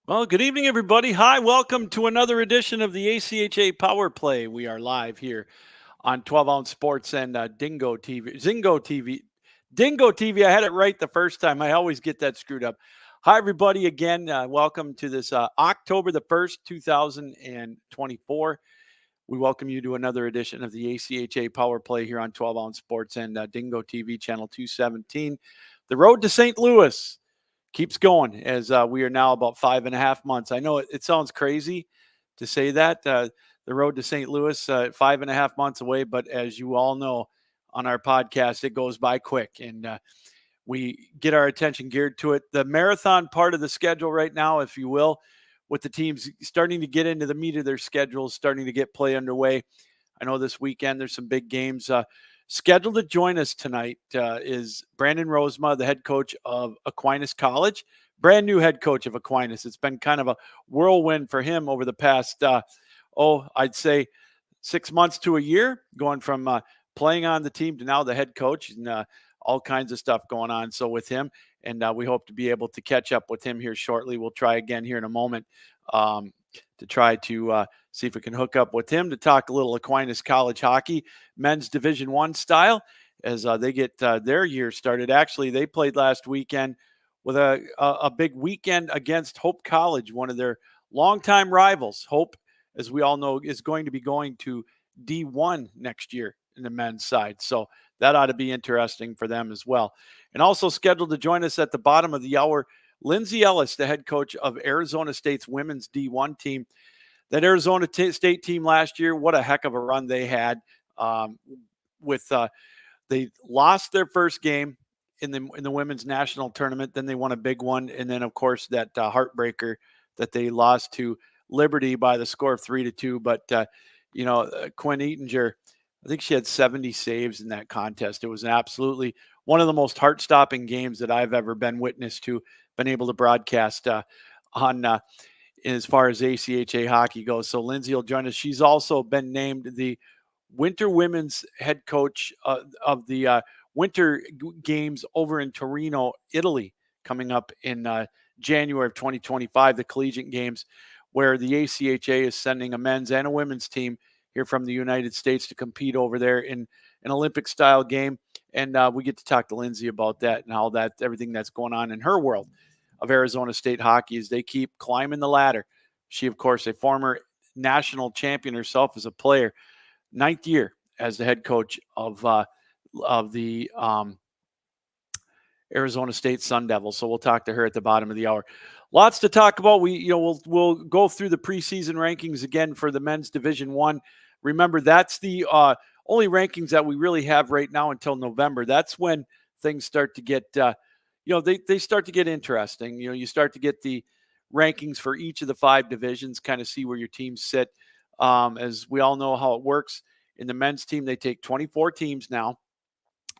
Well, good evening, everybody. Hi, welcome to another edition of the ACHA Power Play. We are live here on 12-ounce Sports and Dingo TV. I had it right the first time. I always get that screwed up. Hi, everybody. Again, welcome to this October the 1st, 2024. We welcome you to another edition of the ACHA Power Play here on 12-ounce Sports and Dingo TV, channel 217. The road to St. Louis keeps going as we are now about 5.5 months. I know it sounds crazy to say that the road to St. Louis, 5.5 months away, but as you all know on our podcast, it goes by quick, and we get our attention geared to it. The marathon part of the schedule right now, if you will, with the teams starting to get into the meat of their schedules, starting to get play underway. I know this weekend there's some big games. Scheduled to join us tonight is Brandon Rozema, the head coach of Aquinas College, brand new head coach of Aquinas. It's been kind of a whirlwind for him over the past, I'd say 6 months to a year, going from playing on the team to now the head coach, and all kinds of stuff going on. So with him, and we hope to be able to catch up with him here shortly. We'll try again here in a moment to try to see if we can hook up with him to talk a little Aquinas College hockey, men's Division I style, as they get their year started. Actually, they played last weekend with a big weekend against Hope College, one of their longtime rivals. Hope, as we all know, is going to be going to D1 next year in the men's side. So that ought to be interesting for them as well. And also scheduled to join us at the bottom of the hour, Lindsey Ellis, the head coach of Arizona State's women's D1 team. That Arizona State team last year, what a heck of a run they had. With they lost their first game in the women's national tournament, then they won a big one, and then of course that heartbreaker that they lost to Liberty by the score of 3-2. But Quinn Eatinger, I think she had 70 saves in that contest. It was absolutely one of the most heart-stopping games that I've ever been witness to, been able to broadcast on as far as ACHA hockey goes. So Lindsey will join us. She's also been named the Winter Women's head coach of the Winter Games over in Torino, Italy, coming up in January of 2025, the collegiate games, where the ACHA is sending a men's and a women's team here from the United States to compete over there in an Olympic-style game. And we get to talk to Lindsey about that and how everything that's going on in her world of Arizona State hockey as they keep climbing the ladder. She, of course, a former national champion herself as a player, 9th year as the head coach of the Arizona State Sun Devils. So we'll talk to her at the bottom of the hour. Lots to talk about. We'll go through the preseason rankings again for the men's Division I. Remember, that's the only rankings that we really have right now until November. That's when things start to get they start to get interesting. You start to get the rankings for each of the 5 divisions, kind of see where your teams sit. As we all know how it works in the men's team, they take 24 teams now,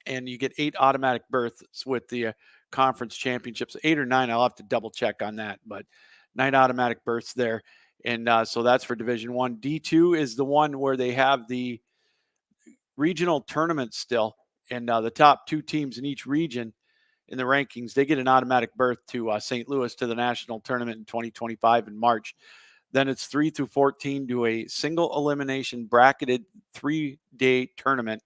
and you get 8 automatic berths with the conference championships, 8 or 9. I'll have to double check on that, but 9 automatic berths there. And so that's for Division I. D2 is the one where they have the regional tournament still, and the top 2 teams in each region in the rankings, they get an automatic berth to St. Louis to the national tournament in 2025 in March. Then it's 3 through 14 to a single elimination bracketed 3-day tournament.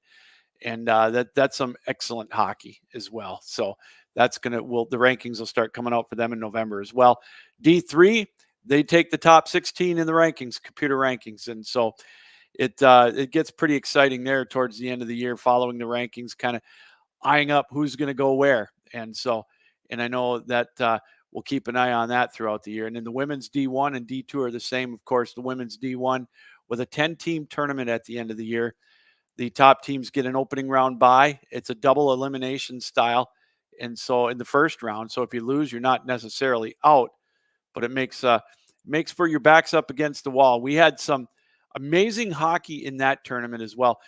And that's some excellent hockey as well. So that's the rankings will start coming out for them in November as well. D3, they take the top 16 in the rankings, computer rankings. And so it gets pretty exciting there towards the end of the year, following the rankings, kind of eyeing up who's going to go where. And I know that we'll keep an eye on that throughout the year. And then the women's D1 and D2 are the same. Of course, the women's D1 with a 10-team tournament at the end of the year. The top teams get an opening round bye. It's a double elimination style. And so in the first round, so if you lose, you're not necessarily out, but it makes for your backs up against the wall. We had some amazing hockey in that tournament as well.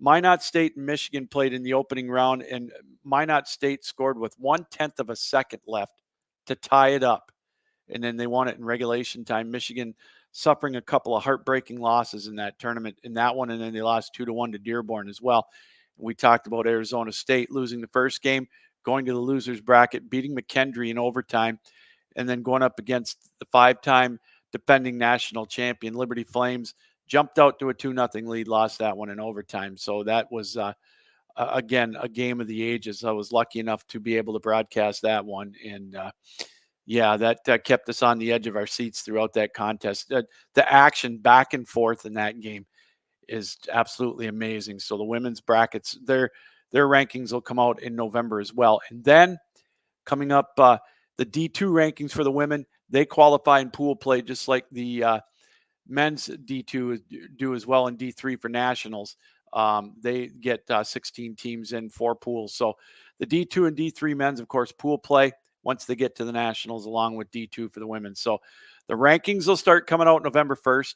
Minot State and Michigan played in the opening round, and Minot State scored with 1/10 of a second left to tie it up. And then they won it in regulation time. Michigan suffering a couple of heartbreaking losses in that tournament, in that one, and then they lost 2-1 to Dearborn as well. We talked about Arizona State losing the first game, going to the losers bracket, beating McKendree in overtime, and then going up against the 5-time defending national champion Liberty Flames. Jumped out to a 2-0 lead, lost that one in overtime. So that was, again, a game of the ages. I was lucky enough to be able to broadcast that one. And, that kept us on the edge of our seats throughout that contest. The action back and forth in that game is absolutely amazing. So the women's brackets, their rankings will come out in November as well. And then coming up, the D2 rankings for the women, they qualify in pool play just like the men's D2 do as well in D3 for nationals. They get 16 teams in 4 pools. So the D2 and D3 men's, of course, pool play once they get to the nationals, along with D2 for the women. So the rankings will start coming out November 1st,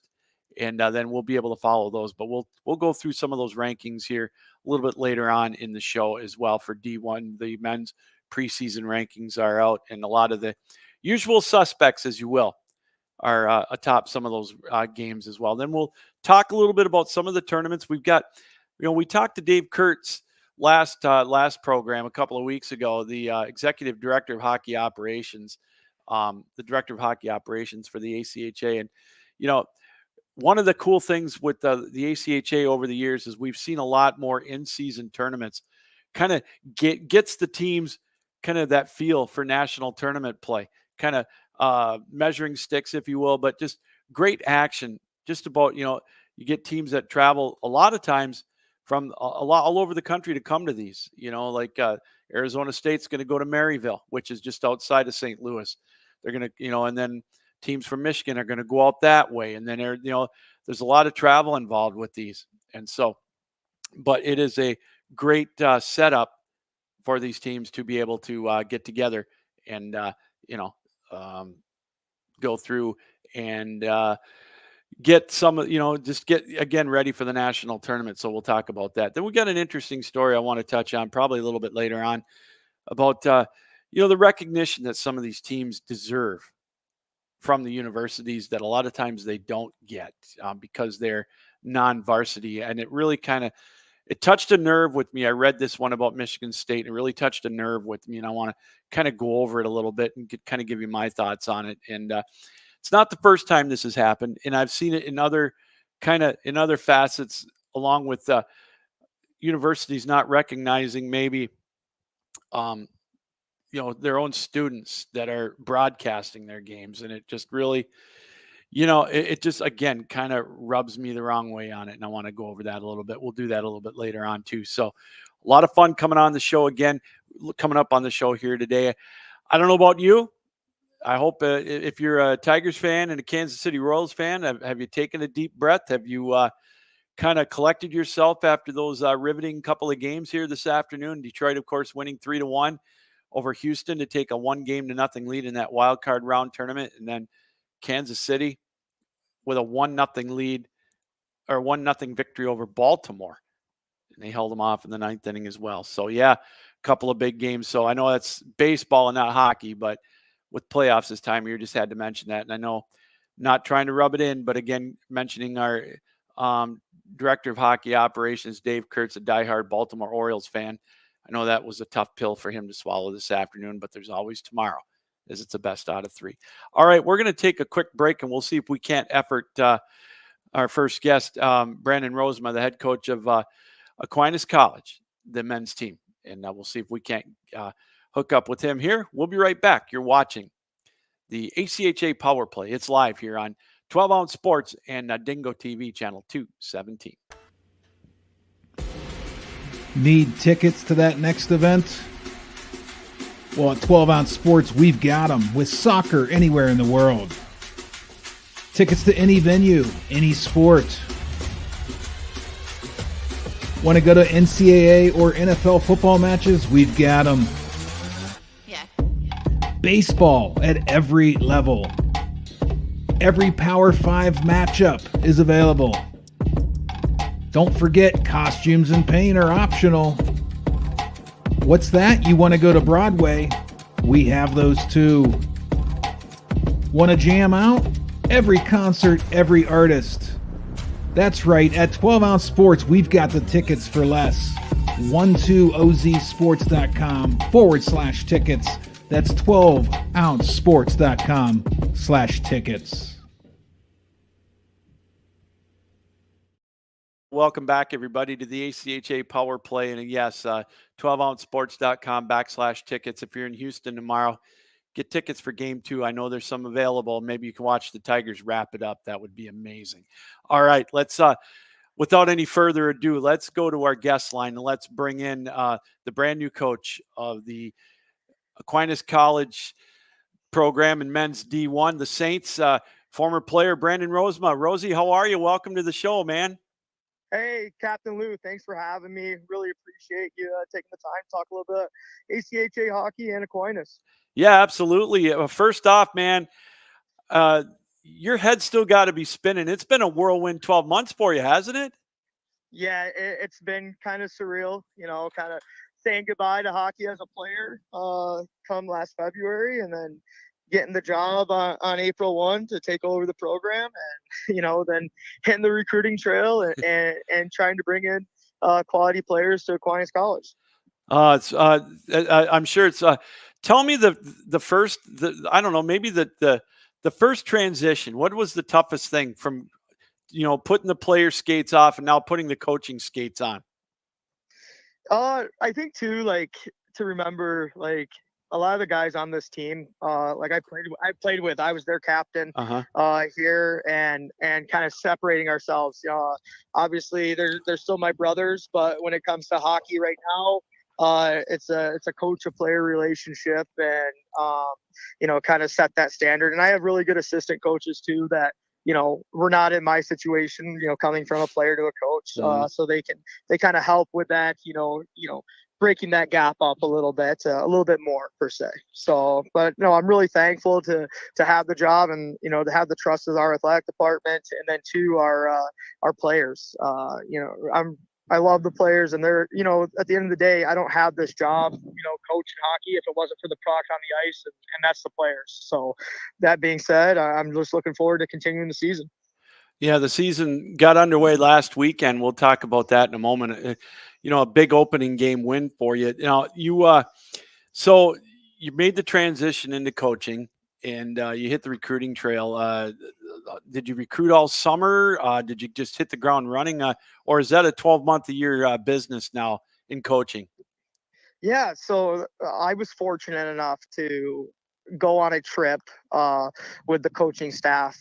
and then we'll be able to follow those. But we'll go through some of those rankings here a little bit later on in the show as well. For D1, the men's preseason rankings are out, and a lot of the usual suspects, as you will, are atop some of those games as well. Then we'll talk a little bit about some of the tournaments we've got. We talked to Dave Kurtz last program a couple of weeks ago, the executive director of hockey operations, the director of hockey operations for the ACHA. And, one of the cool things with the ACHA over the years is we've seen a lot more in-season tournaments, kind of gets the teams kind of that feel for national tournament play, kind of measuring sticks, if you will, but just great action. Just about, you get teams that travel a lot of times from all over the country to come to these, like Arizona State's going to go to Maryville, which is just outside of St. Louis. They're going to, and then teams from Michigan are going to go out that way. And then, there's a lot of travel involved with these. And so, but it is a great setup for these teams to be able to get together and, go through and get some, just get, again, ready for the national tournament. So we'll talk about that. Then we got an interesting story I want to touch on probably a little bit later on about, the recognition that some of these teams deserve from the universities that a lot of times they don't get because they're non-varsity. And it really it touched a nerve with me. I read this one about Michigan State, and it really touched a nerve with me. And I want to kind of go over it a little bit and kind of give you my thoughts on it. And it's not the first time this has happened. And I've seen it in other facets, along with universities not recognizing maybe, their own students that are broadcasting their games. And it just really, it just, again, kind of rubs me the wrong way on it. And I want to go over that a little bit. We'll do that a little bit later on too. So a lot of fun coming on the show again, coming up on the show here today. I don't know about you. I hope if you're a Tigers fan and a Kansas City Royals fan, have you taken a deep breath? Have you kind of collected yourself after those riveting couple of games here this afternoon? Detroit, of course, winning 3-1 over Houston to take a 1-0 lead in that wild card round tournament. And then Kansas City with a 1-0 lead or 1-0 victory over Baltimore. And they held them off in the 9th inning as well. So a couple of big games. So I know that's baseball and not hockey, but with playoffs this time of year, just had to mention that. And I know, not trying to rub it in, but again, mentioning our director of hockey operations, Dave Kurtz, a diehard Baltimore Orioles fan. I know that was a tough pill for him to swallow this afternoon, but there's always tomorrow, as it's the best out of 3. All right, we're going to take a quick break, and we'll see if we can't effort our first guest, Brandon Rozema, the head coach of Aquinas College, the men's team. And we'll see if we can't hook up with him here. We'll be right back. You're watching the ACHA Power Play. It's live here on 12 Ounce Sports and Dingo TV channel 217. Need tickets to that next event? Well, at 12 Ounce Sports, we've got them with soccer anywhere in the world. Tickets to any venue, any sport. Want to go to NCAA or NFL football matches? We've got them. Yeah. Baseball at every level. Every Power 5 matchup is available. Don't forget, costumes and paint are optional. What's that? You want to go to Broadway? We have those too. Want to jam out? Every concert, every artist. That's right, at 12 Ounce Sports, we've got the tickets for less. 12ozsports.com/tickets. That's 12ouncesports.com/tickets. Welcome back, everybody, to the ACHA Power Play. And yes, 12ouncesports.com/tickets. If you're in Houston tomorrow, get tickets for game 2. I know there's some available. Maybe you can watch the Tigers wrap it up. That would be amazing. All right, let's, without any further ado, let's go to our guest line and let's bring in the brand new coach of the Aquinas College program in men's D1, the Saints, former player Brandon Rozema. Rosie, how are you? Welcome to the show, man. Hey, Captain Lou, thanks for having me. Really appreciate you taking the time to talk a little bit ACHA hockey and Aquinas. Yeah, absolutely. First off, man, your head's still got to be spinning. It's been a whirlwind 12 months for you, hasn't it? Yeah, it's been kind of surreal, kind of saying goodbye to hockey as a player come last February, and then getting the job on April 1 to take over the program, and then hitting the recruiting trail and trying to bring in quality players to Aquinas College. I'm sure it's tell me the first, I don't know, maybe the first transition. What was the toughest thing from putting the player skates off and now putting the coaching skates on? I think too, to remember, a lot of the guys on this team, I was their captain here, and kind of separating ourselves. Obviously they're still my brothers, but when it comes to hockey right now, it's a coach to player relationship, and kind of set that standard. And I have really good assistant coaches too that we're not in my situation, coming from a player to a coach, so they kind of help with that, breaking that gap up a little bit more per se. So, but no, I'm really thankful to have the job, and to have the trust of our athletic department, and then to our players. I love the players, and they're, at the end of the day, I don't have this job, coaching hockey if it wasn't for the product on the ice, and that's the players. So that being said, I'm just looking forward to continuing the season. Yeah, the season got underway last weekend. We'll talk about that in a moment. A big opening game win for you. So you made the transition into coaching, and you hit the recruiting trail. Did you recruit all summer? Did you just hit the ground running? Or is that a 12-month-a-year business now in coaching? Yeah, so I was fortunate enough to go on a trip with the coaching staff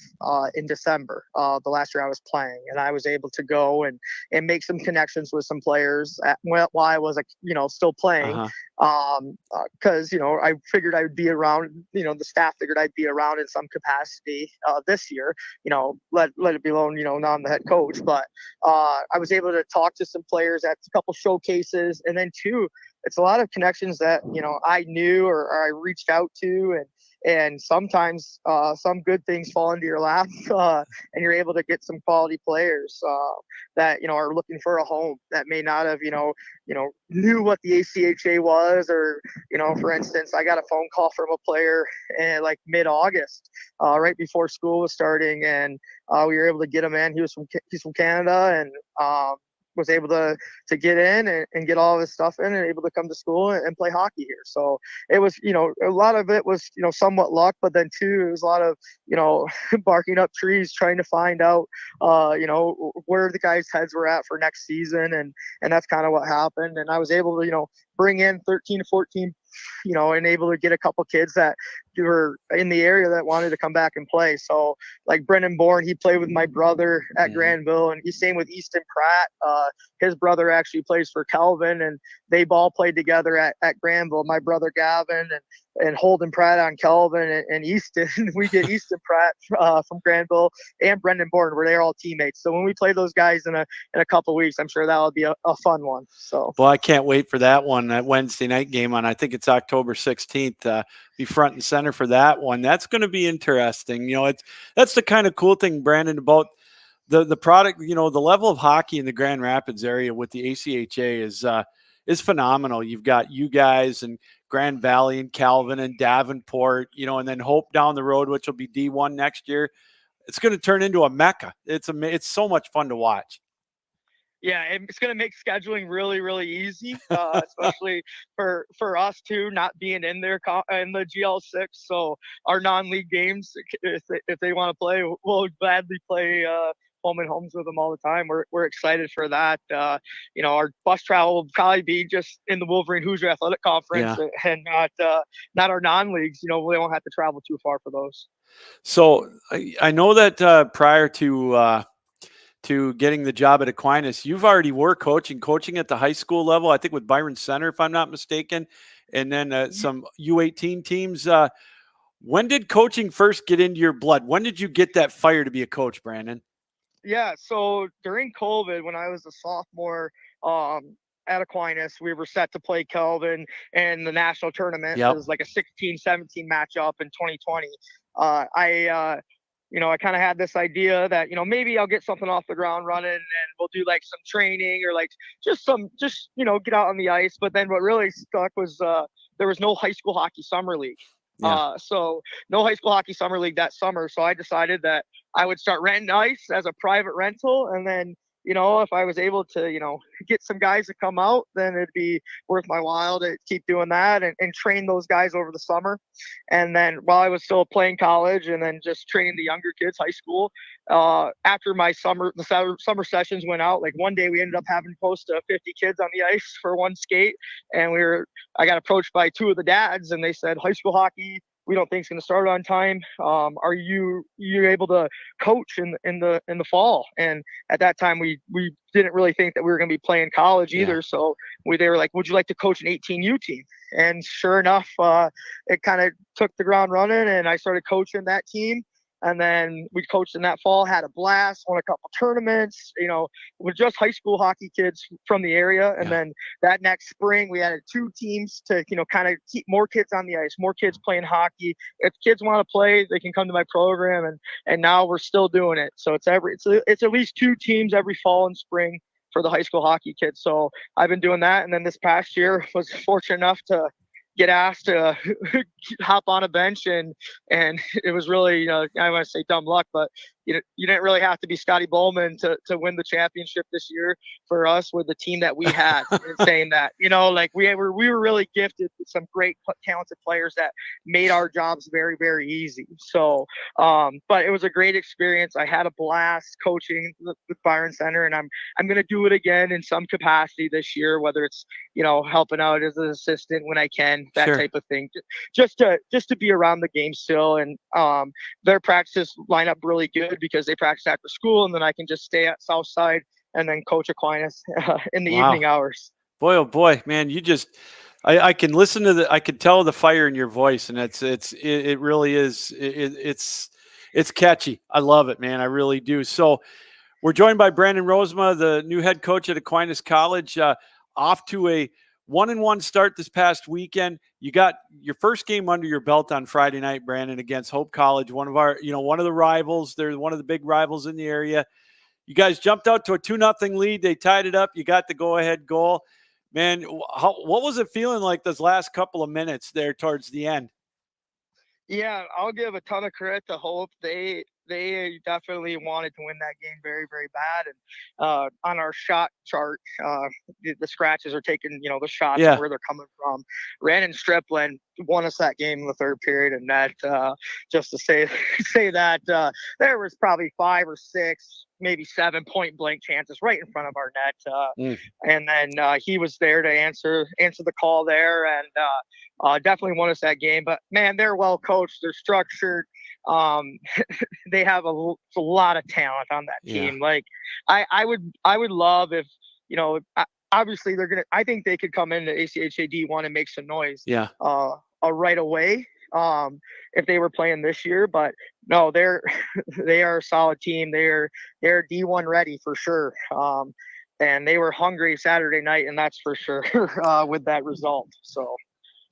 in December, the last year I was playing, and I was able to go and make some connections with some players while I was still playing, because I figured I would be around, the staff figured I'd be around in some capacity this year, let it be alone, now I'm the head coach. But I was able to talk to some players at a couple showcases, and then too, it's a lot of connections that I knew or I reached out to, and sometimes some good things fall into your lap, and you're able to get some quality players that are looking for a home, that may not have knew what the ACHA was, or for instance, I got a phone call from a player in mid-August, right before school was starting, and we were able to get him in. He's from Canada, and was able to get in and get all of his stuff in, and able to come to school and play hockey here. So it was, a lot of it was, somewhat luck, but then too, it was a lot of, barking up trees, trying to find out, where the guys' heads were at for next season. And that's kind of what happened. And I was able to, bring in 13 to 14, and able to get a couple kids that were in the area that wanted to come back and play. So like Brendan Bourne, he played with my brother at Granville, and he's same with Easton Pratt. His brother actually plays for Calvin, and they've all played together at Granville. My brother Gavin and Holden Pratt on Calvin and Easton. We get Easton Pratt from Granville and Brendan Bourne, where they're all teammates. So when we play those guys in a couple of weeks, I'm sure that'll be a fun one. So, well, I can't wait for that one, that Wednesday night game on, I think it's October 16th. Be front and center for that one. That's going to be interesting. That's the kind of cool thing, Brandon, about the product. The level of hockey in the Grand Rapids area with the ACHA is phenomenal. You've got you guys and Grand Valley and Calvin and Davenport, and then Hope down the road, which will be D1 next year. It's going to turn into a mecca. It's so much fun to watch. Yeah, it's going to make scheduling really, really easy, especially for us too, not being in there in the GL6. So our non-league games, if they want to play, we'll gladly play home and homes with them all the time. We're excited for that. Our bus travel will probably be just in the Wolverine Hoosier Athletic Conference, and not our non-leagues. We won't have to travel too far for those. So I know that prior to getting the job at Aquinas, you've already were coaching at the high school level, I think with Byron Center, if I'm not mistaken, and then some U18 teams. When did coaching first get into your blood? When did you get that fire to be a coach, Brandon? Yeah, so during COVID, when I was a sophomore at Aquinas, we were set to play Kelvin in the national tournament. Yep. It was like a 16-17 matchup in 2020. I kind of had this idea that, maybe I'll get something off the ground running and we'll do like some training or like just get out on the ice. But then what really stuck was there was no high school hockey summer league. Yeah. So no high school hockey summer league that summer. So I decided that I would start renting ice as a private rental. And then, if I was able to, get some guys to come out, then it'd be worth my while to keep doing that and train those guys over the summer. And then while I was still playing college and then just training the younger kids, high school, after my summer sessions went out, like one day we ended up having close to 50 kids on the ice for one skate. And I got approached by two of the dads and they said, high school hockey, we don't think it's going to start on time. Are you able to coach in the fall? And at that time, we didn't really think that we were going to be playing college either. Yeah. So they were like, would you like to coach an 18U team? And sure enough, it kind of took the ground running, and I started coaching that team. And then we coached in that fall, had a blast, won a couple tournaments, with just high school hockey kids from the area. And then that next spring, we added 2 teams to, kind of keep more kids on the ice, more kids playing hockey. If kids want to play, they can come to my program. And now we're still doing it. So it's at least 2 teams every fall and spring for the high school hockey kids. So I've been doing that. And then this past year was fortunate enough to get asked to hop on a bench, and it was really, I want to say dumb luck, but you didn't really have to be Scotty Bowman to win the championship this year for us with the team that we had. In saying that, like we were really gifted with some great talented players that made our jobs very, very easy. So, but it was a great experience. I had a blast coaching with Byron Center, and I'm going to do it again in some capacity this year, whether it's, helping out as an assistant when I can, that type of thing, just to be around the game still. And their practices line up really good because they practice after school, and then I can just stay at Southside and then coach Aquinas in the evening hours. Boy, oh boy, man, I can listen to I can tell the fire in your voice, and it really is. It's catchy. I love it, man. I really do. So we're joined by Brandon Rozema, the new head coach at Aquinas College, off to a 1-1 start this past weekend. You got your first game under your belt on Friday night, Brandon, against Hope College, one of the rivals. They're one of the big rivals in the area. You guys jumped out to a 2-0 lead. They tied it up. You got the go-ahead goal. Man, what was it feeling like those last couple of minutes there towards the end? Yeah, I'll give a ton of credit to Hope. They definitely wanted to win that game very, very bad. And on our shot chart, the scratches are taking, the shots where they're coming from. Randon Striplin won us that game in the third period, and that just to say that there was probably 5 or 6, maybe 7 point blank chances right in front of our net. And then he was there to answer the call there, and definitely won us that game. But man, they're well coached. They're structured. They have a lot of talent on that team. Like I would love if, obviously I think they could come into ACHA D1 and make some noise. Right away. If they were playing this year, but no, they are a solid team. They're D1 ready for sure. And they were hungry Saturday night, and that's for sure with that result.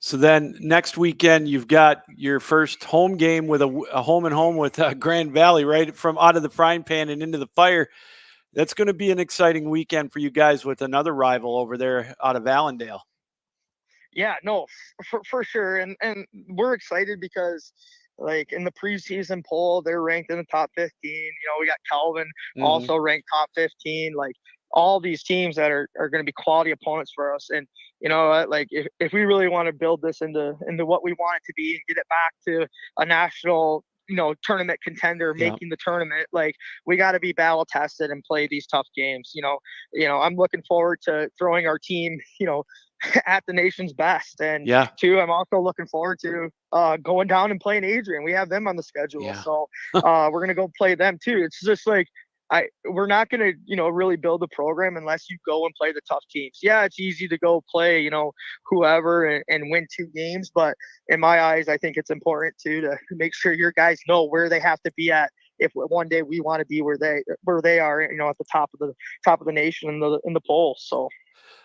So then next weekend, you've got your first home game with a home and home with Grand Valley, right from out of the frying pan and into the fire. That's going to be an exciting weekend for you guys with another rival over there out of Allendale. Yeah, no, for sure. And we're excited because, like, in the preseason poll, they're ranked in the top 15. We got Calvin also ranked top 15. Like, all these teams that are going to be quality opponents for us. And like if we really want to build this into what we want it to be and get it back to a national tournament contender, making the tournament, like we got to be battle tested and play these tough games. I'm looking forward to throwing our team at the nation's best. And two, I'm also looking forward to going down and playing Adrian. We have them on the schedule. So we're going to go play them too. It's just like, we're not going to, really build a program unless you go and play the tough teams. Yeah, it's easy to go play, whoever and win 2 games. But in my eyes, I think it's important to make sure your guys know where they have to be at if one day we want to be where they are, at the top of the nation in the polls.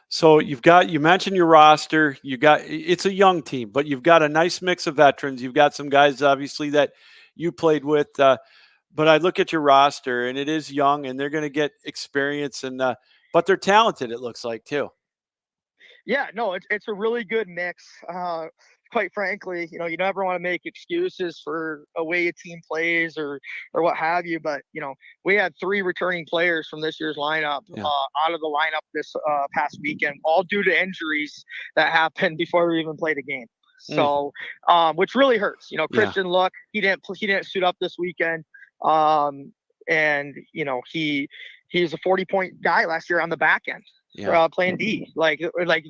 So you mentioned your roster. It's a young team, but you've got a nice mix of veterans. You've got some guys obviously that you played with. But I look at your roster, and it is young, and they're going to get experience, but they're talented. It looks like too. Yeah, no, it's a really good mix. Quite frankly, you never want to make excuses for a way a team plays or what have you. But we had 3 returning players from this year's lineup out of the lineup this past weekend, all due to injuries that happened before we even played a game. So, which really hurts. Christian Luck, he didn't suit up this weekend. And he's a 40-point guy last year on the back end. Playing D, like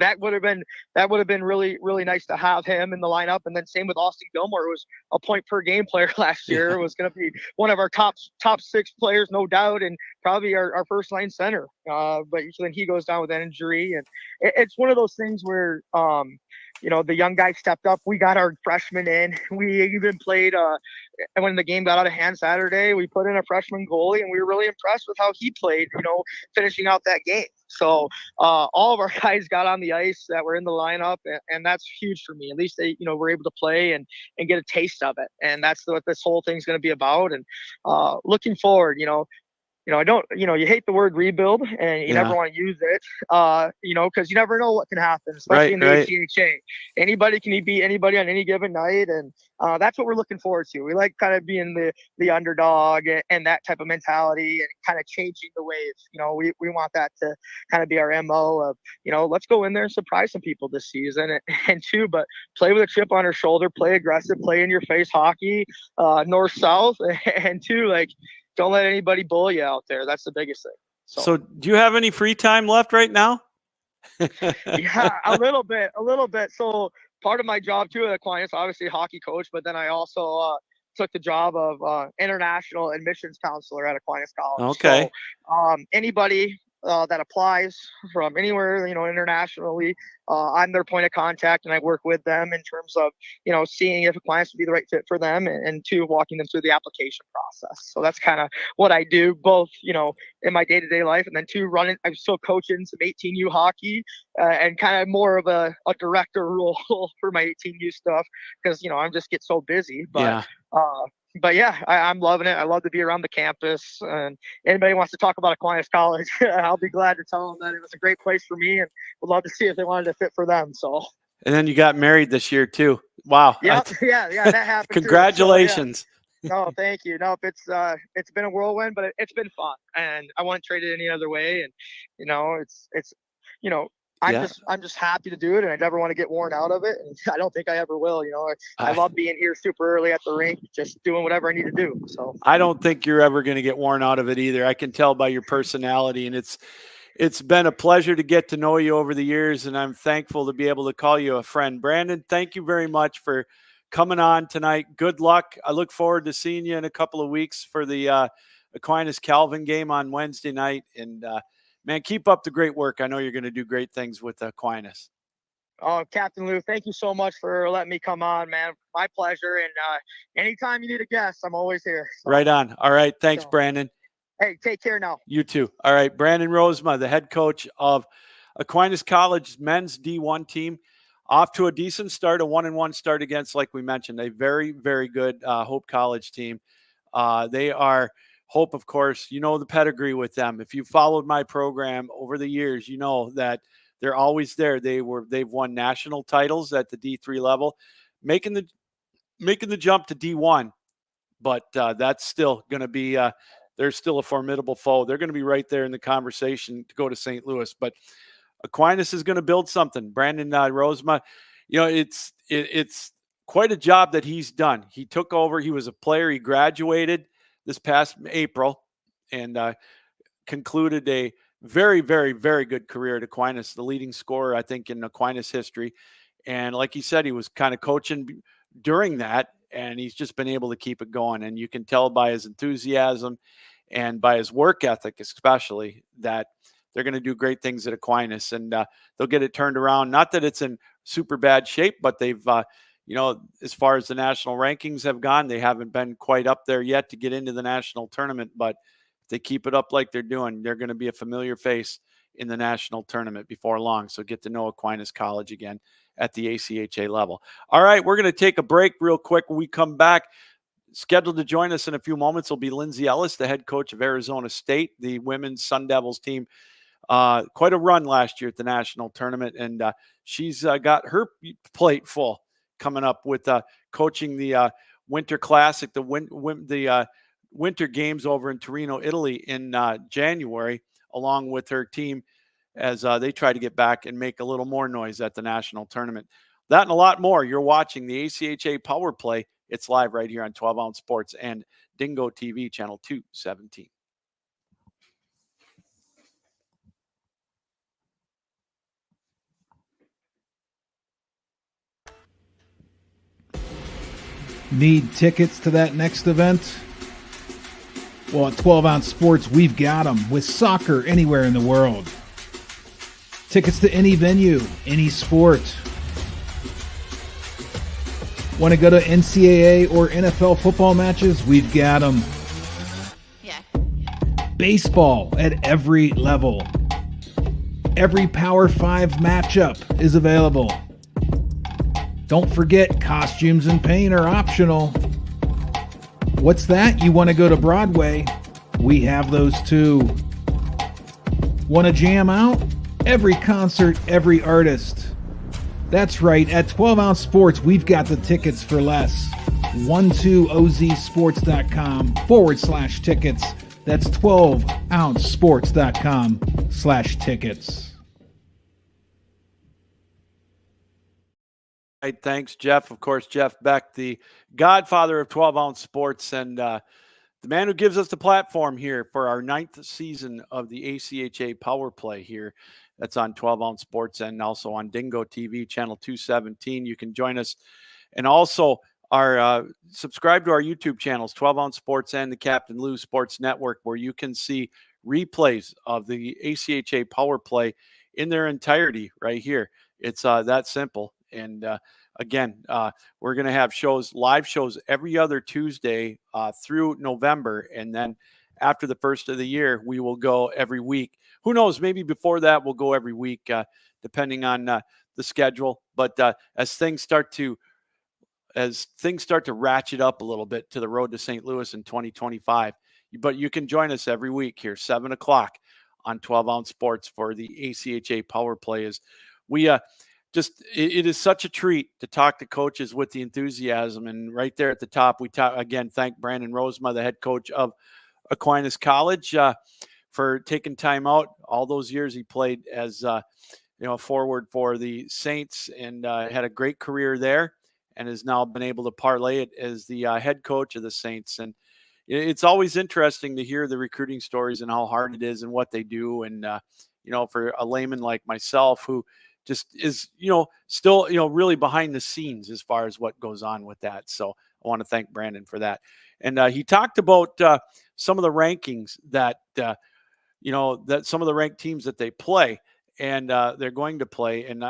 that would have been really, really nice to have him in the lineup. And then same with Austin Gilmore, who was a point per game player last year, was going to be one of our top 6 players, no doubt, and probably our first line center. But then he goes down with an injury, and it's one of those things where the young guys stepped up. We got our freshmen in. We even played and when the game got out of hand Saturday, we put in a freshman goalie, and we were really impressed with how he played, finishing out that game. So all of our guys got on the ice that were in the lineup, and that's huge for me. At least they, were able to play and get a taste of it. And that's what this whole thing's going to be about. And looking forward, I don't, you hate the word rebuild, and you never want to use it, because you never know what can happen, especially in the ACHA. Anybody can beat anybody on any given night, and that's what we're looking forward to. We like kind of being the underdog and that type of mentality and kind of changing the wave. We want that to kind of be our MO of, let's go in there and surprise some people this season, and 2, but play with a chip on our shoulder, play aggressive, play in your face hockey, north-south, and 2, like, don't let anybody bully you out there. That's the biggest thing. So do you have any free time left right now? Yeah, a little bit. So part of my job too at Aquinas, obviously hockey coach, but then I also took the job of international admissions counselor at Aquinas College. Okay. So anybody that applies from anywhere, internationally, I'm their point of contact, and I work with them in terms of, seeing if Aquinas would be the right fit for them, and 2, walking them through the application process. So that's kind of what I do, both, in my day-to-day life, and then 2, I'm still coaching some 18U hockey, and kind of more of a director role for my 18U stuff, because, I'm just get so busy. But yeah, I'm loving it. I love to be around the campus, and anybody wants to talk about Aquinas College, I'll be glad to tell them that it was a great place for me, and would love to see if they wanted to fit for them. So. And then you got married this year too. Wow. Yeah, that happened. Congratulations. So, No, thank you. No, it's been a whirlwind, but it's been fun, and I wouldn't trade it any other way. And I'm just happy to do it, and I never want to get worn out of it, and I don't think I ever will. I love being here super early at the rink, just doing whatever I need to do. So I don't think you're ever going to get worn out of it either. I can tell by your personality, and it's been a pleasure to get to know you over the years, and I'm thankful to be able to call you a friend. Brandon, thank you very much for coming on tonight. Good luck. I look forward to seeing you in a couple of weeks for the Aquinas Calvin game on Wednesday night, and man, keep up the great work. I know you're going to do great things with Aquinas. Oh, Captain Lou, thank you so much for letting me come on, man. My pleasure. And anytime you need a guest, I'm always here. So. Right on. All right. Thanks, Brandon. Hey, take care now. You too. All right. Brandon Rozema, the head coach of Aquinas College men's D1 team, off to a decent start, a 1-1 start against, like we mentioned, a very, very good Hope College team. They are Hope, of course, the pedigree with them. If you followed my program over the years, you know that they're always there. They've won national titles at the D3 level, making the jump to D1, but that's still going to be they're still a formidable foe. They're going to be right there in the conversation to go to St. Louis. But Aquinas is going to build something. Brandon Rozema, it's quite a job that he's done. He took over. He was a player. He graduated this past April and concluded a very, very, very good career at Aquinas, the leading scorer, I think, in Aquinas history. And like he said, he was kind of coaching during that, and he's just been able to keep it going. And you can tell by his enthusiasm and by his work ethic, especially, that they're going to do great things at Aquinas, and they'll get it turned around. Not that it's in super bad shape, but they've, as far as the national rankings have gone, they haven't been quite up there yet to get into the national tournament. But if they keep it up like they're doing, they're going to be a familiar face in the national tournament before long. So get to know Aquinas College again at the ACHA level. All right, we're going to take a break real quick. When we come back, scheduled to join us in a few moments will be Lindsey Ellis, the head coach of Arizona State, the women's Sun Devils team. Quite a run last year at the national tournament, and she's got her plate full coming up with coaching the Winter Classic, the Winter Games over in Torino, Italy in January, along with her team as they try to get back and make a little more noise at the national tournament. That and a lot more. You're watching the ACHA Power Play. It's live right here on 12 Ounce Sports and Dingo TV, channel 217. Need tickets to that next event? Well, at 12 Ounce Sports, we've got them with soccer anywhere in the world. Tickets to any venue, any sport. Want to go to NCAA or NFL football matches? We've got them. Yeah. Baseball at every level. Every Power 5 matchup is available. Don't forget, costumes and paint are optional. What's that? You want to go to Broadway? We have those too. Want to jam out? Every concert, every artist. That's right, at 12 Ounce Sports, we've got the tickets for less. 12ozsports.com/tickets. That's 12ouncesports.com/tickets. Right, thanks, Jeff. Of course, Jeff Beck, the godfather of 12 Ounce Sports, and the man who gives us the platform here for our 9th season of the ACHA Power Play here. That's on 12 Ounce Sports and also on Dingo TV, channel 217. You can join us. And also subscribe to our YouTube channels, 12 Ounce Sports and the Captain Lou Sports Network, where you can see replays of the ACHA Power Play in their entirety right here. It's that simple. And again, we're going to have live shows every other Tuesday through November. And then after the first of the year, we will go every week. Who knows? Maybe before that, we'll go every week, depending on the schedule. But as things start to ratchet up a little bit to the road to St. Louis in 2025, but you can join us every week here, 7 o'clock on 12 Ounce Sports for the ACHA Power Play. It is such a treat to talk to coaches with the enthusiasm. And right there at the top, thank Brandon Rozema, the head coach of Aquinas College, for taking time out. All those years he played as forward for the Saints and had a great career there, and has now been able to parlay it as the head coach of the Saints. And it's always interesting to hear the recruiting stories and how hard it is and what they do. And for a layman like myself who just is, still, really behind the scenes as far as what goes on with that. So I want to thank Brandon for that. And he talked about some of the rankings that some of the ranked teams that they play and they're going to play. And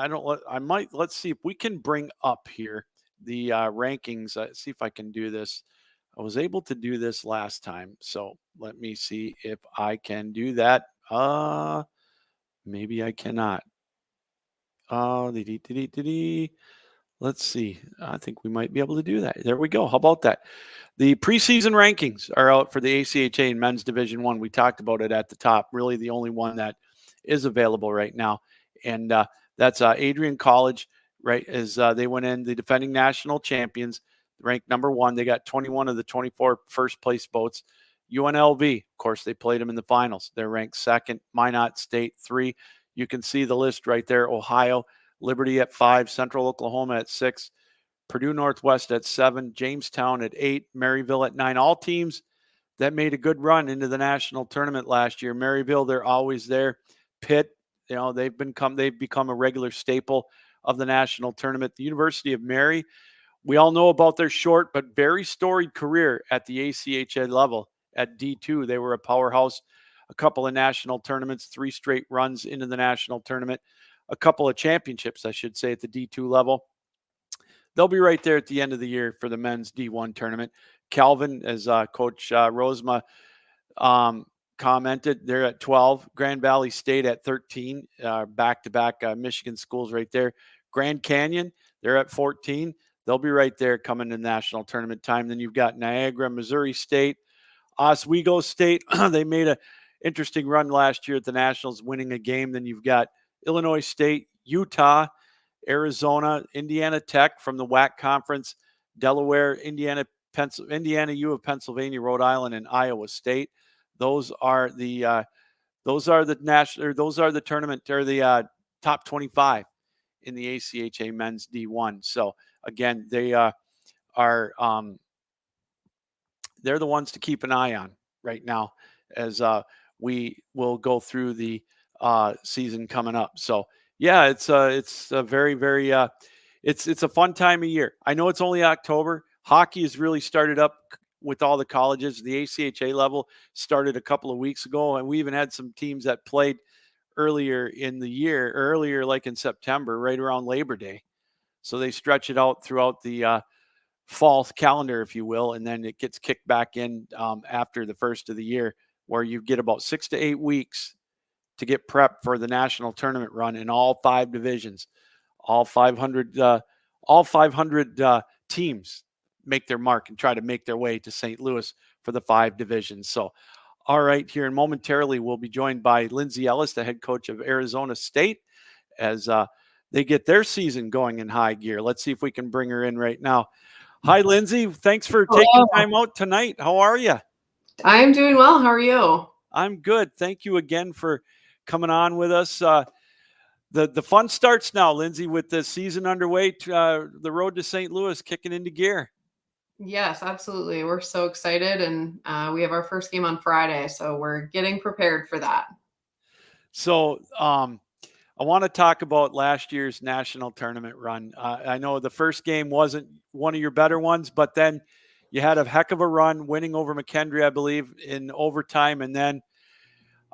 let's see if we can bring up here the rankings. See if I can do this. I was able to do this last time. So let me see if I can do that. Maybe I cannot. Let's see. I think we might be able to do that. There we go. How about that? The preseason rankings are out for the ACHA in Men's Division I. We talked about it at the top. Really the only one that is available right now. And that's Adrian College, right, as they went in, the defending national champions, ranked number 1. They got 21 of the 24 first place votes. UNLV, of course, they played them in the finals. They're ranked second. Minot State 3. You can see the list right there. Ohio, Liberty at 5, Central Oklahoma at 6, Purdue Northwest at 7, Jamestown at 8, Maryville at 9. All teams that made a good run into the national tournament last year. Maryville, they're always there. Pitt, they've become a regular staple of the national tournament. The University of Mary, we all know about their short but very storied career at the ACHA level. At D2, they were a powerhouse, a couple of national tournaments, 3 straight runs into the national tournament, a couple of championships, I should say, at the D2 level. They'll be right there at the end of the year for the men's D1 tournament. Calvin, as Coach Rozema commented, they're at 12. Grand Valley State at 13, back-to-back Michigan schools right there. Grand Canyon, they're at 14. They'll be right there coming to national tournament time. Then you've got Niagara, Missouri State, Oswego State. They made an interesting run last year at the Nationals, winning a game. Then you've got Illinois State, Utah, Arizona, Indiana Tech from the WAC conference, Delaware, Indiana, U of Pennsylvania, Rhode Island, and Iowa State. Those are the tournament, or the top 25 in the ACHA men's D1. So again, they are they're the ones to keep an eye on right now as we will go through the season coming up. So yeah, it's a very, very it's a fun time of year. I know it's only October. Hockey has really started up with all the colleges. The ACHA level started a couple of weeks ago, and we even had some teams that played earlier in the year, like in September, right around Labor Day. So they stretch it out throughout the fall calendar, if you will, and then it gets kicked back in after the first of the year, where you get about 6 to 8 weeks to get prepped for the national tournament run in all 5 divisions. All 500 teams make their mark and try to make their way to St. Louis for the 5 divisions. So, all right, here and momentarily we'll be joined by Lindsey Ellis, the head coach of Arizona State, as they get their season going in high gear. Let's see if we can bring her in right now. Hi, Lindsey. Thanks for taking time out tonight. How are you? I'm doing well. How are you? I'm good. Thank you again for coming on with us. The fun starts now, Lindsey, with the season underway, the road to St. Louis kicking into gear. Yes, absolutely. We're so excited, and we have our first game on Friday, so we're getting prepared for that. So I want to talk about last year's national tournament run. I know the first game wasn't one of your better ones, but then you had a heck of a run, winning over McKendree, I believe, in overtime. And then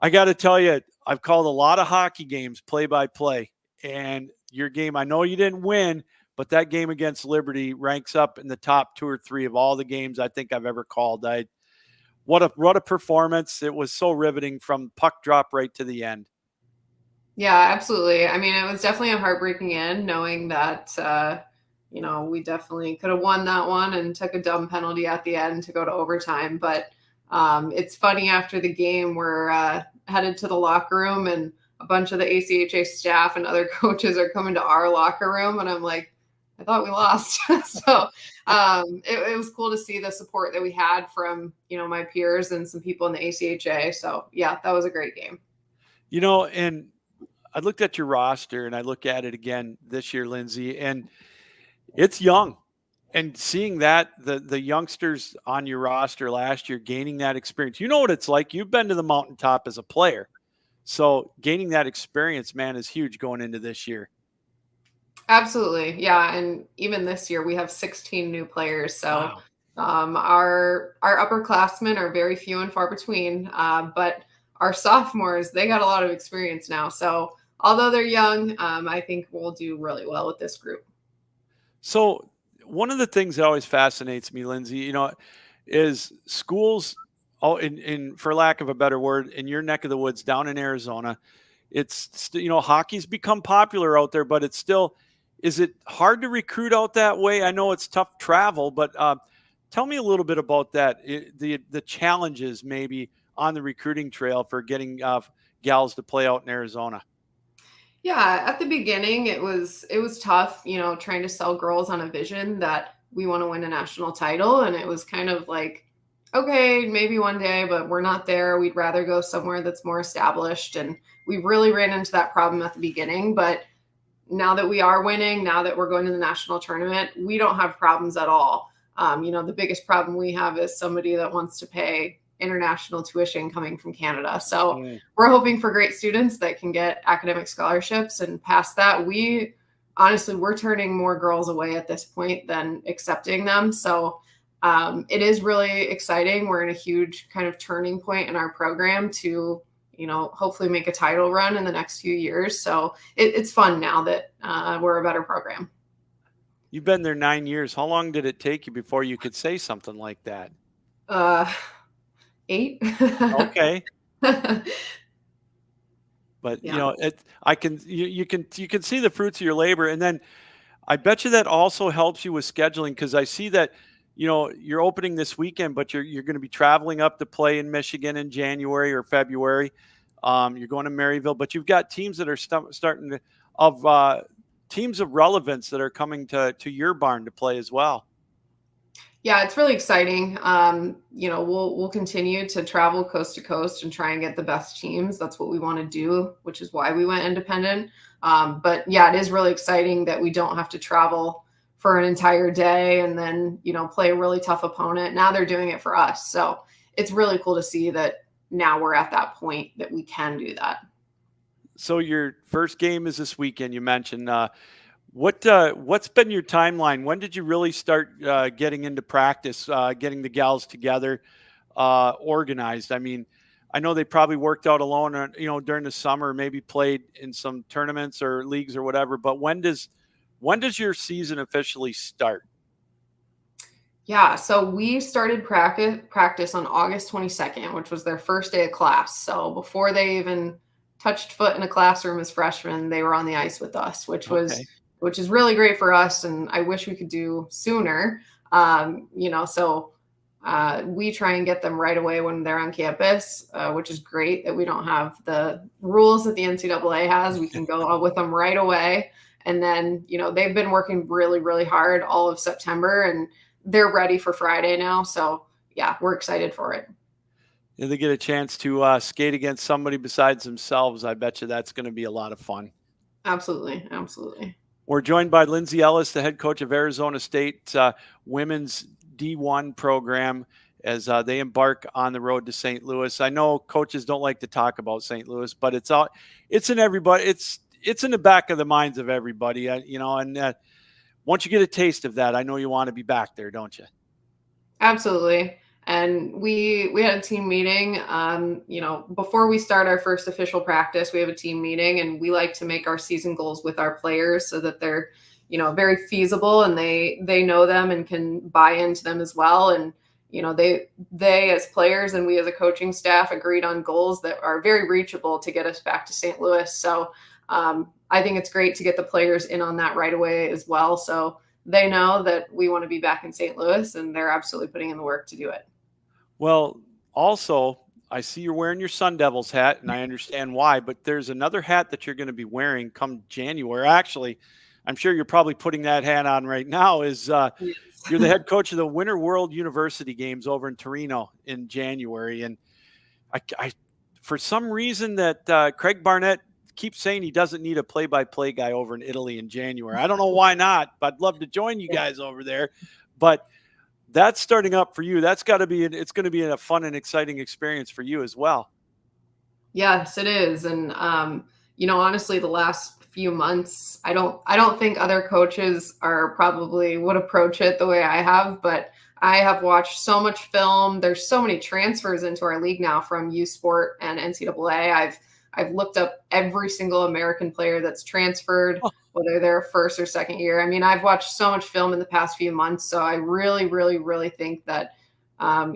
I got to tell you, I've called a lot of hockey games play-by-play. And your game, I know you didn't win, but that game against Liberty ranks up in the top 2 or 3 of all the games I think I've ever called. What a performance. It was so riveting from puck drop right to the end. Yeah, absolutely. I mean, it was definitely a heartbreaking end, knowing that, we definitely could have won that one and took a dumb penalty at the end to go to overtime. But it's funny, after the game, we're headed to the locker room, and a bunch of the ACHA staff and other coaches are coming to our locker room. And I'm like, I thought we lost. So it was cool to see the support that we had from, my peers and some people in the ACHA. So yeah, that was a great game. And I looked at your roster, and I look at it again this year, Lindsey, and it's young. And seeing that, the youngsters on your roster last year gaining that experience, you know what it's like. You've been to the mountaintop as a player. So gaining that experience, man, is huge going into this year. Absolutely. Yeah. And even this year, we have 16 new players. So wow. Our upperclassmen are very few and far between, but our sophomores, they got a lot of experience now. So although they're young, I think we'll do really well with this group. So one of the things that always fascinates me, Lindsey, is schools, in for lack of a better word, in your neck of the woods down in Arizona, it's, hockey's become popular out there, but it's still, is it hard to recruit out that way? I know it's tough travel, but tell me a little bit about that, the challenges maybe on the recruiting trail for getting gals to play out in Arizona. Yeah, at the beginning, it was tough, trying to sell girls on a vision that we want to win a national title. And it was kind of like, okay, maybe one day, but we're not there. We'd rather go somewhere that's more established. And we really ran into that problem at the beginning. But now that we are winning, now that we're going to the national tournament, we don't have problems at all. The biggest problem we have is somebody that wants to pay international tuition coming from Canada. So we're hoping for great students that can get academic scholarships, and past that, we're turning more girls away at this point than accepting them. So it is really exciting. We're in a huge kind of turning point in our program to, hopefully make a title run in the next few years. So it's fun now that we're a better program. You've been there 9 years. How long did it take you before you could say something like that? 8. Okay. But Yeah. you can see the fruits of your labor. And then I bet you that also helps you with scheduling, because I see that, you're opening this weekend, but you're going to be traveling up to play in Michigan in January or February. You're going to Maryville, but you've got teams that are starting to teams of relevance that are coming to your barn to play as well. Yeah, it's really exciting. We'll continue to travel coast to coast and try and get the best teams. That's what we want to do, which is why we went independent. But yeah, it is really exciting that we don't have to travel for an entire day and then, play a really tough opponent. Now they're doing it for us. So it's really cool to see that now we're at that point that we can do that. So your first game is this weekend, you mentioned. What's been your timeline? When did you really start getting into practice, getting the gals together, organized? I mean, I know they probably worked out alone, during the summer, maybe played in some tournaments or leagues or whatever. But when does your season officially start? Yeah, so we started practice on August 22nd, which was their first day of class. So before they even touched foot in a classroom as freshmen, they were on the ice with us, which is really great for us. And I wish we could do sooner. We try and get them right away when they're on campus, which is great that we don't have the rules that the NCAA has. We can go with them right away. And then, they've been working really, really hard all of September, and they're ready for Friday now. So yeah, we're excited for it. If they get a chance to skate against somebody besides themselves, I bet you that's going to be a lot of fun. Absolutely. Absolutely. We're joined by Lindsey Ellis, the head coach of Arizona State women's D1 program, as they embark on the road to St. Louis. I know coaches don't like to talk about St. Louis, but it's in everybody. It's in the back of the minds of everybody, and once you get a taste of that, I know you want to be back there, don't you? Absolutely. And we had a team meeting, before we start our first official practice, we have a team meeting, and we like to make our season goals with our players so that they're, very feasible, and they know them and can buy into them as well. And, they as players and we as a coaching staff agreed on goals that are very reachable to get us back to St. Louis. So I think it's great to get the players in on that right away as well. So they know that we want to be back in St. Louis, and they're absolutely putting in the work to do it. Well, also, I see you're wearing your Sun Devils hat, and I understand why, but there's another hat that you're going to be wearing come January. Actually, I'm sure you're probably putting that hat on right now. Yes. You're the head coach of the Winter World University Games over in Torino in January. And I for some reason that Craig Barnett keeps saying he doesn't need a play-by-play guy over in Italy in January. I don't know why not, but I'd love to join you guys over there. But that's starting up for you. It's going to be a fun and exciting experience for you as well. Yes, it is. And, honestly, the last few months, I don't think other coaches would approach it the way I have, but I have watched so much film. There's so many transfers into our league now from U Sport and NCAA. I've looked up every single American player that's transferred, whether they're first or second year. I mean, I've watched so much film in the past few months. So I really, really, really think that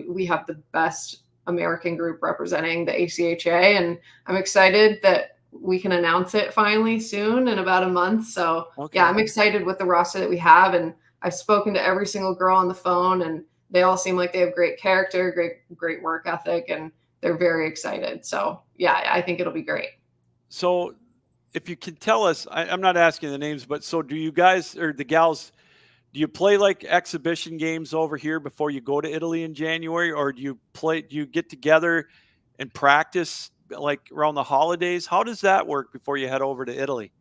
we have the best American group representing the ACHA. And I'm excited that we can announce it finally soon in about a month. So okay. Yeah, I'm excited with the roster that we have. And I've spoken to every single girl on the phone, and they all seem like they have great character, great work ethic, and they're very excited. So yeah, I think it'll be great. So if you can tell us, I'm not asking the names, but so do you guys or the gals, Do you play like exhibition games over here before you go to Italy in January, or do you get together and practice like around the holidays? How does that work before you head over to Italy?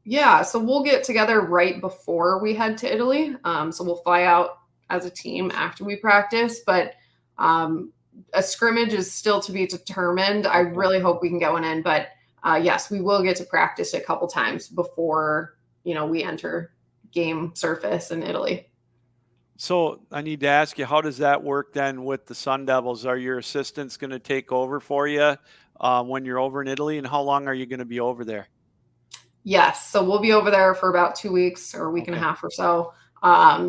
Yeah, so we'll get together right before we head to Italy. So we'll fly out as a team after we practice, but a scrimmage is still to be determined. I really hope we can get one in, but yes, we will get to practice a couple times before, we enter game surface in Italy. So I need to ask you, how does that work then with the Sun Devils? Are your assistants going to take over for you when you're over in Italy, and how long are you going to be over there? Yes. So we'll be over there for about 2 weeks or a week and a half or so.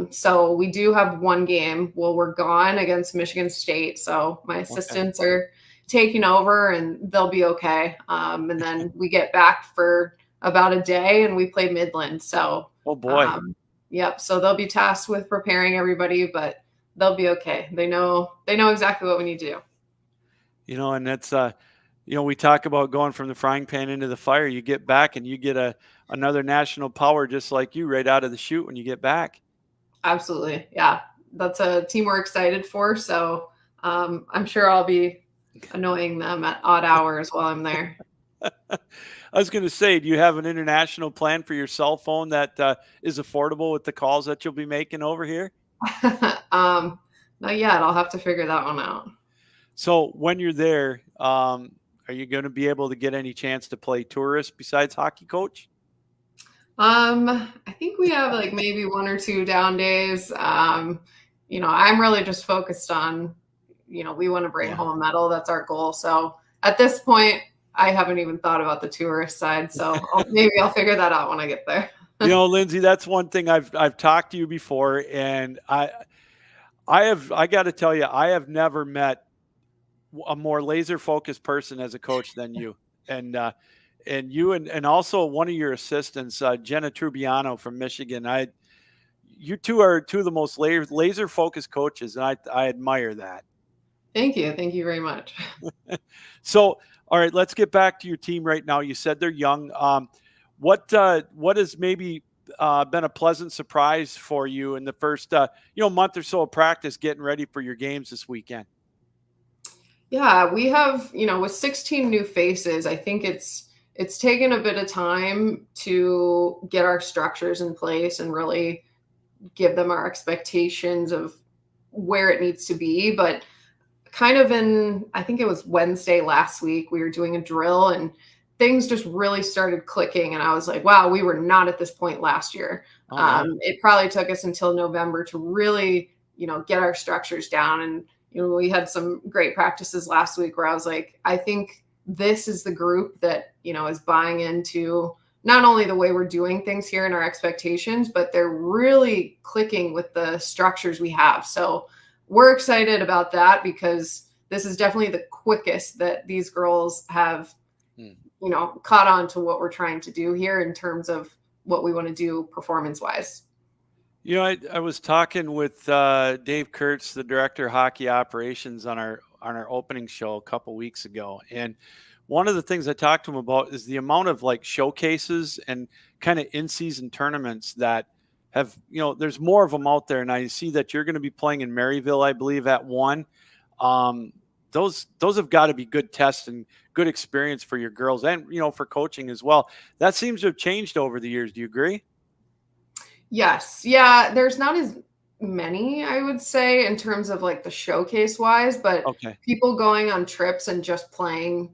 So we do have one game while we're gone against Michigan State. So my assistants are taking over and they'll be okay. And then we get back for about a day and we play Midland. So, oh boy. Yep. So they'll be tasked with preparing everybody, but they'll be okay. They know exactly what we need to do. And that's, we talk about going from the frying pan into the fire. You get back and you get another national power just like you right out of the chute when you get back. Absolutely. Yeah. That's a team we're excited for. So I'm sure I'll be annoying them at odd hours while I'm there. I was going to say, do you have an international plan for your cell phone that is affordable with the calls that you'll be making over here? Not yet. I'll have to figure that one out. So when you're there, are you going to be able to get any chance to play tourist besides hockey coach? I think we have like maybe 1 or 2 down days. I'm really just focused on, we want to bring home a medal. That's our goal. So at this point, I haven't even thought about the tourist side. So maybe I'll figure that out when I get there. Lindsey, that's one thing I've talked to you before, and I got to tell you, I have never met a more laser focused person as a coach than you. And you and also one of your assistants, Jenna Trubiano from Michigan. You two are two of the most laser focused coaches, and I admire that. Thank you. Thank you very much. So, all right, let's get back to your team right now. You said they're young. What has maybe been a pleasant surprise for you in the first month or so of practice getting ready for your games this weekend? Yeah, we have, with 16 new faces, I think it's taken a bit of time to get our structures in place and really give them our expectations of where it needs to be. But kind of I think it was Wednesday last week, we were doing a drill and things just really started clicking. And I was like, wow, we were not at this point last year. It probably took us until November to really, get our structures down. And, we had some great practices last week where I was like, I think this is the group that, is buying into not only the way we're doing things here and our expectations, but they're really clicking with the structures we have. So we're excited about that because this is definitely the quickest that these girls have, caught on to what we're trying to do here in terms of what we want to do performance-wise. I was talking with Dave Kurtz, the director of hockey operations, on our opening show a couple weeks ago, and one of the things I talked to him about is the amount of like showcases and kind of in-season tournaments that have, there's more of them out there. And I see that you're going to be playing in Maryville, I believe, at one. Those have got to be good tests and good experience for your girls and, for coaching as well. That seems to have changed over the years. Do you agree? Yes. Yeah. There's not as many, I would say, in terms of like the showcase wise, but people going on trips and just playing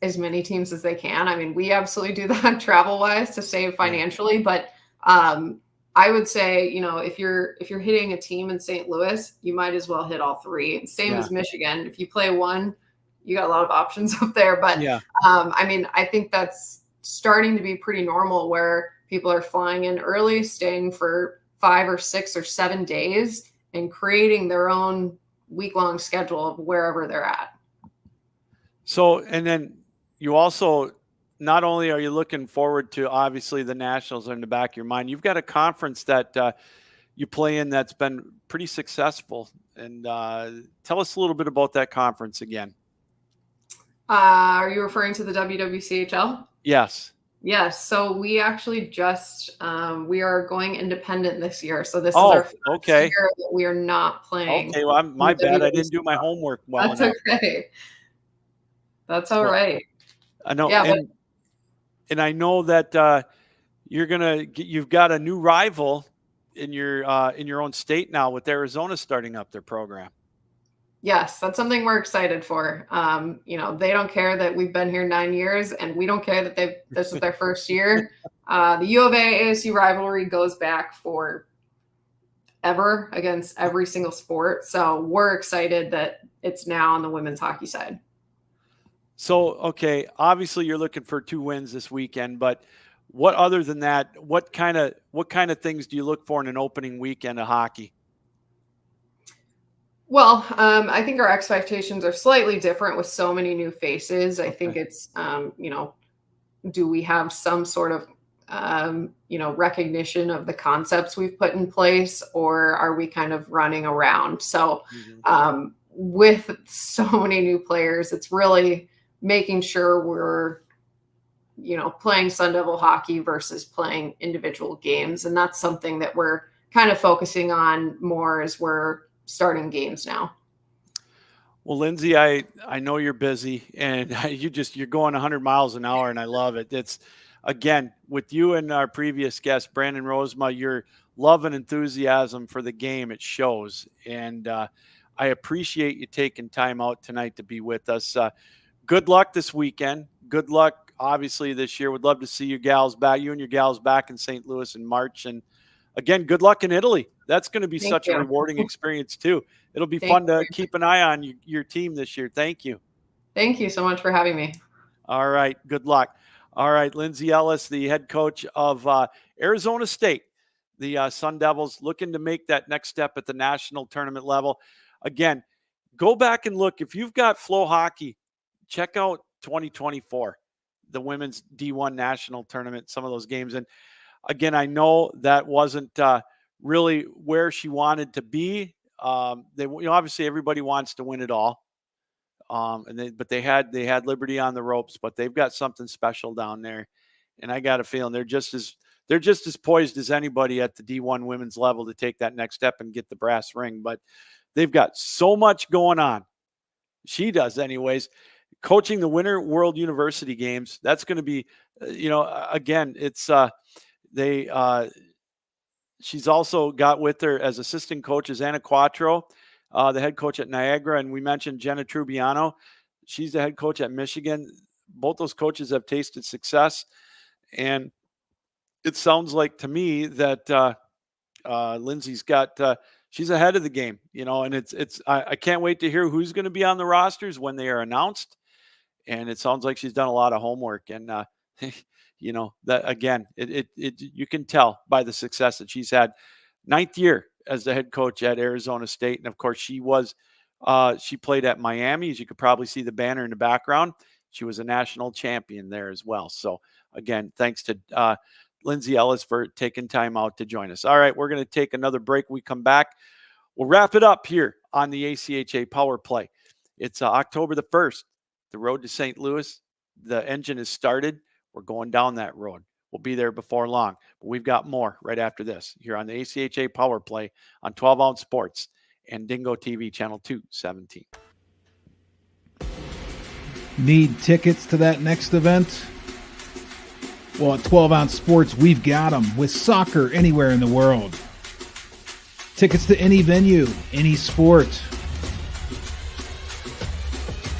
as many teams as they can. I mean, we absolutely do that travel wise to save financially, but I would say, if you're hitting a team in St. Louis, you might as well hit all 3. Same as Michigan. If you play one, you got a lot of options up there. But I think that's starting to be pretty normal where people are flying in early, staying for 5 or 6 or 7 days and creating their own week-long schedule of wherever they're at. So, and then you also, not only are you looking forward to obviously the Nationals in the back of your mind, you've got a conference that you play in that's been pretty successful. And tell us a little bit about that conference again. Are you referring to the WWCHL? Yes. Yes. So we actually just we are going independent this year. So this is Oh, our first okay. year that we are not playing. Okay, well, in my the bad. I WWE didn't do my homework well That's enough. okay. That's all So right. I know, Yeah, but and I know that you've got a new rival in your own state now with Arizona starting up their program. yes, that's something we're excited for. They don't care that we've been here 9 years, and we don't care that this is their first year. The U of A ASU rivalry goes back for ever against every single sport. So we're excited that it's now on the women's hockey side. So, okay, obviously you're looking for 2 wins this weekend, but what other than that, what kind of things do you look for in an opening weekend of hockey? Well, I think our expectations are slightly different with so many new faces. I think Okay. it's, do we have some sort of, recognition of the concepts we've put in place, or are we kind of running around? So, Mhm. with so many new players, it's really making sure we're, playing Sun Devil hockey versus playing individual games. And that's something that we're kind of focusing on more as we're starting games now. Well, Lindsey, I know you're busy and you're going 100 miles an hour and I love it. It's again with you and our previous guest Brandon Rozema, your love and enthusiasm for the game, it shows. And I appreciate you taking time out tonight to be with us. Good luck this weekend. Good luck, obviously, this year. Would love to see you and your gals back in St. Louis in March. And again, good luck in Italy. That's going to be Thank such a you. rewarding experience too. It'll be Thank fun you. to keep an eye on your team this year. Thank you. Thank you so much for having me. All right. Good luck. All right. Lindsey Ellis, the head coach of Arizona State, the Sun Devils, looking to make that next step at the national tournament level. Again, go back and look. If you've got Flow Hockey, check out 2024, the women's D1 national tournament, some of those games. And again, I know that wasn't really where she wanted to be. Obviously everybody wants to win it all. But they had Liberty on the ropes, but they've got something special down there. And I got a feeling they're just as poised as anybody at the D1 women's level to take that next step and get the brass ring. But they've got so much going on. She does anyways. Coaching the Winter World University games. That's going to be, again, it's she's also got with her as assistant coaches Anna Quattro, the head coach at Niagara, and we mentioned Jenna Trubiano. She's the head coach at Michigan. Both those coaches have tasted success, and it sounds like to me that Lindsey's got she's ahead of the game, and I can't wait to hear who's going to be on the rosters when they are announced. And it sounds like she's done a lot of homework, and that again, it you can tell by the success that she's had. 9th year as the head coach at Arizona State, and of course she played at Miami, as you could probably see the banner in the background. She was a national champion there as well. So again, thanks to Lindsey Ellis for taking time out to join us. All right, we're going to take another break. We come back, we'll wrap it up here on the ACHA Power Play. It's October the 1st. The road to St. Louis, the engine is started. We're going down that road. We'll be there before long. But we've got more right after this here on the ACHA Power Play on 12 Ounce Sports and Dingo TV channel 217. Need tickets to that next event? Well, at 12 Ounce Sports, we've got them with soccer anywhere in the world. Tickets to any venue, any sport.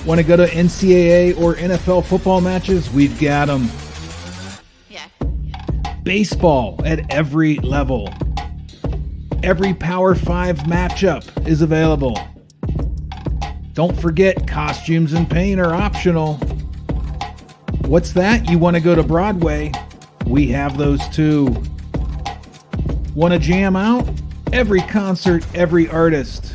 Want to go to NCAA or NFL football matches? We've got them. Yeah. Baseball at every level. Every Power 5 matchup is available. Don't forget, costumes and paint are optional. What's that? You want to go to Broadway? We have those too. Want to jam out? Every concert, every artist.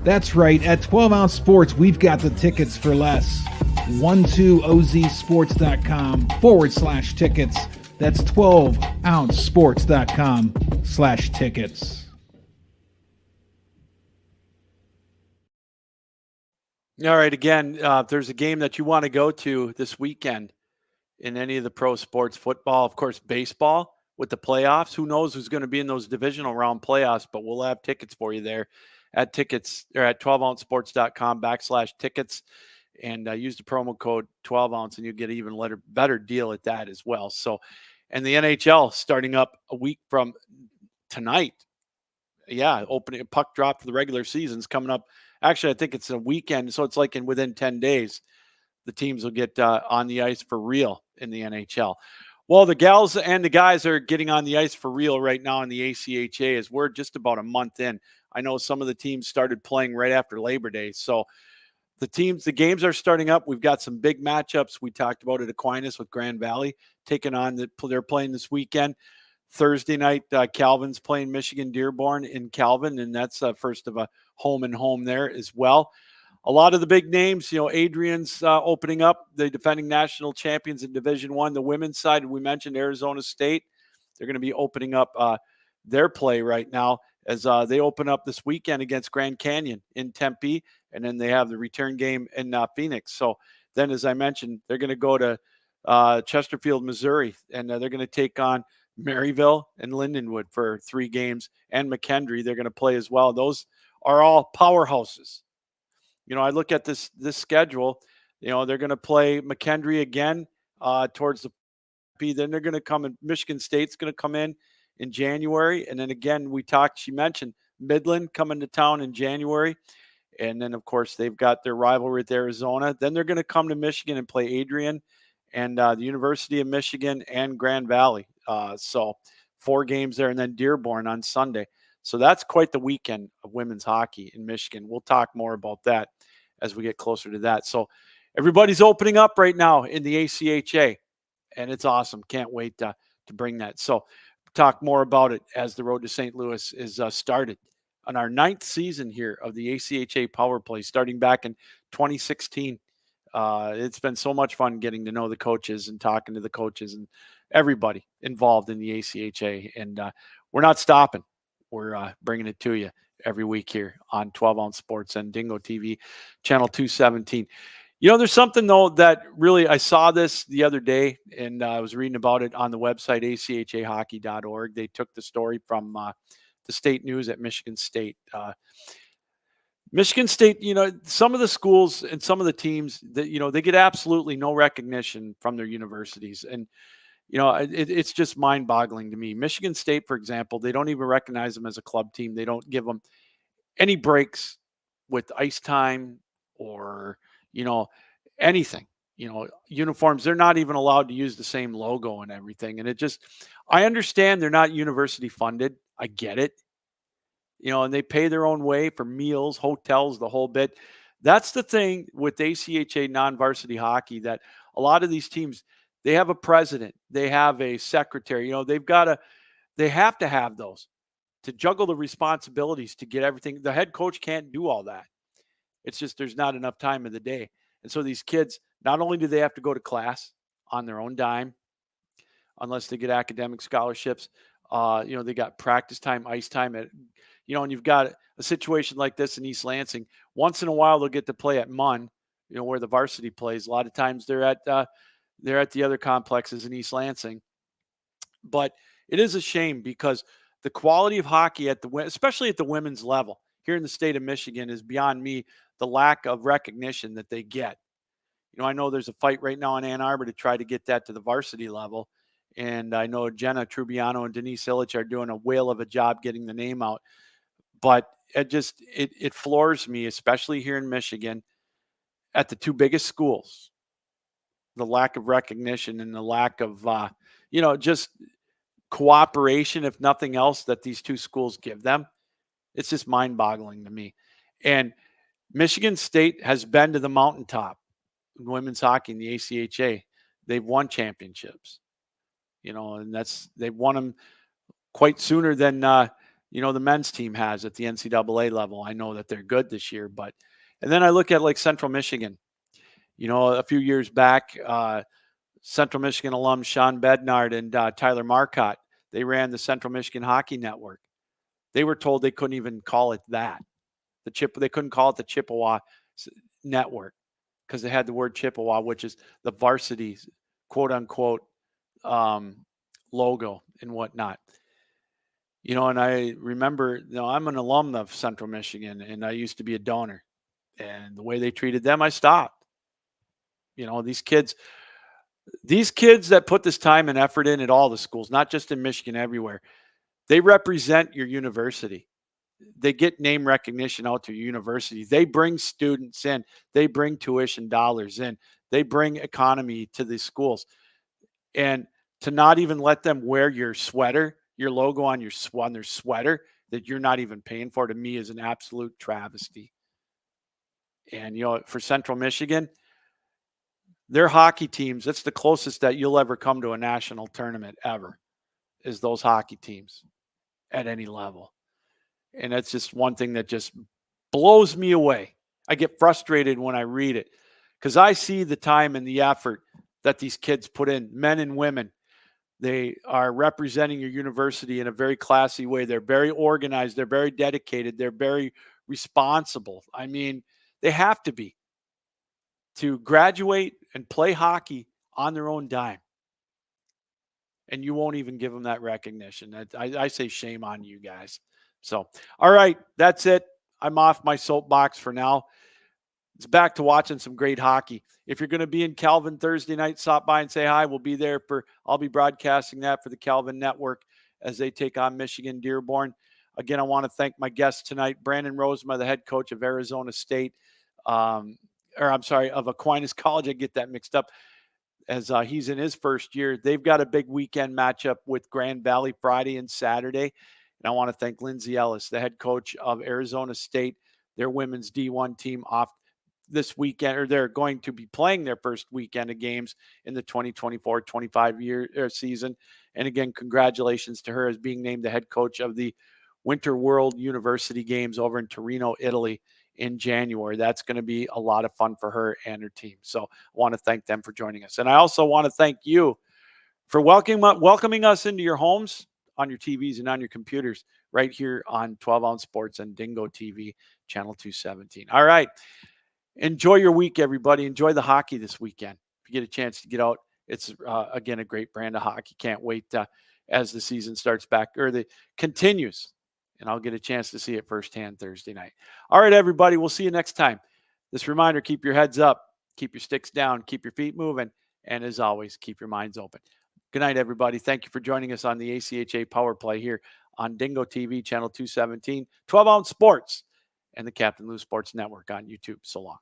That's right, at 12 Ounce Sports, we've got the tickets for less. 12ozsports.com/tickets. That's 12ouncesports.com/tickets. All right, again, if there's a game that you want to go to this weekend, in any of the pro sports, football, of course, baseball with the playoffs. Who knows who's going to be in those divisional round playoffs, but we'll have tickets for you there at 12ouncesports.com/tickets. And use the promo code 12ounce and you get an even better deal at that as well. So, and the NHL starting up a week from tonight. Yeah, opening puck drop for the regular season's coming up. Actually, I think it's a weekend, so it's like within 10 days, the teams will get on the ice for real in the NHL. Well, the gals and the guys are getting on the ice for real right now in the ACHA as we're just about a month in. I know some of the teams started playing right after Labor Day, so the games are starting up. We've got some big matchups. We talked about it, Aquinas with Grand Valley taking on they're playing this weekend. Thursday night, Calvin's playing Michigan Dearborn in Calvin, and that's first of a home and home there as well. A lot of the big names, Adrian's opening up, the defending national champions in Division I. The women's side, we mentioned Arizona State. They're going to be opening up their play right now as they open up this weekend against Grand Canyon in Tempe, and then they have the return game in Phoenix. So then, as I mentioned, they're going to go to Chesterfield, Missouri, and they're going to take on Maryville and Lindenwood for 3 games, and McKendree they're going to play as well. Those are all powerhouses. I look at this schedule. They're going to play McKendree again towards the P. Then they're going to come in. Michigan State's going to come in January, and then again she mentioned Midland coming to town in January, and then of course they've got their rivalry with Arizona. Then they're going to come to Michigan and play Adrian and the University of Michigan and Grand Valley. So 4 games there, and then Dearborn on Sunday. So that's quite the weekend of women's hockey in Michigan. We'll talk more about that as we get closer to that. So everybody's opening up right now in the ACHA, and it's awesome. Can't wait to bring that. So talk more about it as the road to St. Louis is started on our 9th season here of the ACHA Power Play, starting back in 2016. It's been so much fun getting to know the coaches and talking to the coaches and everybody involved in the ACHA. And we're not stopping. We're bringing it to you every week here on 12-Ounce Sports and Dingo TV, channel 217. There's something, though, that really I saw this the other day, and I was reading about it on the website, achahockey.org. They took the story from the state news at Michigan State. Michigan State, some of the schools and some of the teams that, they get absolutely no recognition from their universities. And, it's just mind boggling to me. Michigan State, for example, they don't even recognize them as a club team. They don't give them any breaks with ice time or, anything, uniforms. They're not even allowed to use the same logo and everything. And I understand they're not university funded. I get it. And they pay their own way for meals, hotels, the whole bit. That's the thing with ACHA non-varsity hockey, that a lot of these teams, they have a president, they have a secretary, they have to have those to juggle the responsibilities to get everything. The head coach can't do all that. It's just, there's not enough time of the day. And so these kids, not only do they have to go to class on their own dime, unless they get academic scholarships, they got practice time, ice time and you've got a situation like this in East Lansing. Once in a while, they'll get to play at Munn, where the varsity plays. A lot of times they're at the other complexes in East Lansing. But it is a shame because the quality of hockey especially at the women's level here in the state of Michigan, is beyond me. The lack of recognition that they get. I know there's a fight right now in Ann Arbor to try to get that to the varsity level. And I know Jenna Trubiano and Denise Illich are doing a whale of a job getting the name out. But it floors me, especially here in Michigan, at the 2 biggest schools, the lack of recognition and the lack of, just cooperation, if nothing else, that these 2 schools give them. It's just mind boggling to me. And Michigan State has been to the mountaintop in women's hockey in the ACHA. They've won championships, and they've won them quite sooner than, the men's team has at the NCAA level. I know that they're good this year, and then I look at like Central Michigan, a few years back, Central Michigan alums Sean Bednard and Tyler Marcotte, they ran the Central Michigan Hockey Network. They were told they couldn't even call it that. They couldn't call it the Chippewa Network because they had the word Chippewa, which is the varsity quote unquote logo and whatnot. You know, and I remember, you know, I'm an alum of Central Michigan, and I used to be a donor. And the way they treated them, I stopped. You know, these kids that put this time and effort in at all the schools, not just in Michigan, everywhere, they represent your university. They get name recognition out to your university. They bring students in. They bring tuition dollars in. They bring economy to the schools. And to not even let them wear your sweater, your logo on their sweater that you're not even paying for, to me is an absolute travesty. And, you know, for Central Michigan, their hockey teams, that's the closest that you'll ever come to a national tournament ever, is those hockey teams at any level. And that's just one thing that just blows me away. I get frustrated when I read it because I see the time and the effort that these kids put in, men and women. They are representing your university in a very classy way. They're very organized. They're very dedicated. They're very responsible. I mean, they have to be, to graduate and play hockey on their own dime. And you won't even give them that recognition. I say shame on you guys. So, all right, that's it. I'm off my soapbox for now. It's back to watching some great hockey. If you're going to be in Calvin Thursday night, stop by and say hi. We'll be there I'll be broadcasting that for the Calvin Network as they take on Michigan Dearborn. Again, I want to thank my guest tonight, Brandon Rozema, the head coach of Arizona State, of Aquinas College. I get that mixed up, as he's in his first year. They've got a big weekend matchup with Grand Valley Friday and Saturday. And I want to thank Lindsey Ellis, the head coach of Arizona State, their women's D1 team, off this weekend, or they're going to be playing their first weekend of games in the 2024-25 season. And again, congratulations to her as being named the head coach of the Winter World University Games over in Torino, Italy in January. That's going to be a lot of fun for her and her team. So I want to thank them for joining us. And I also want to thank you for welcoming us into your homes, on your TVs and on your computers, right here on 12 Ounce Sports and Dingo TV, channel 217. All right. Enjoy your week, everybody. Enjoy the hockey this weekend. If you get a chance to get out, it's, again, a great brand of hockey. Can't wait as the season starts back, or continues, and I'll get a chance to see it firsthand Thursday night. All right, everybody. We'll see you next time. This reminder, keep your heads up, keep your sticks down, keep your feet moving, and as always, keep your minds open. Good night, everybody. Thank you for joining us on the ACHA Power Play here on Dingo TV, channel 217, 12 Ounce Sports, and the Captain Lou Sports Network on YouTube. So long.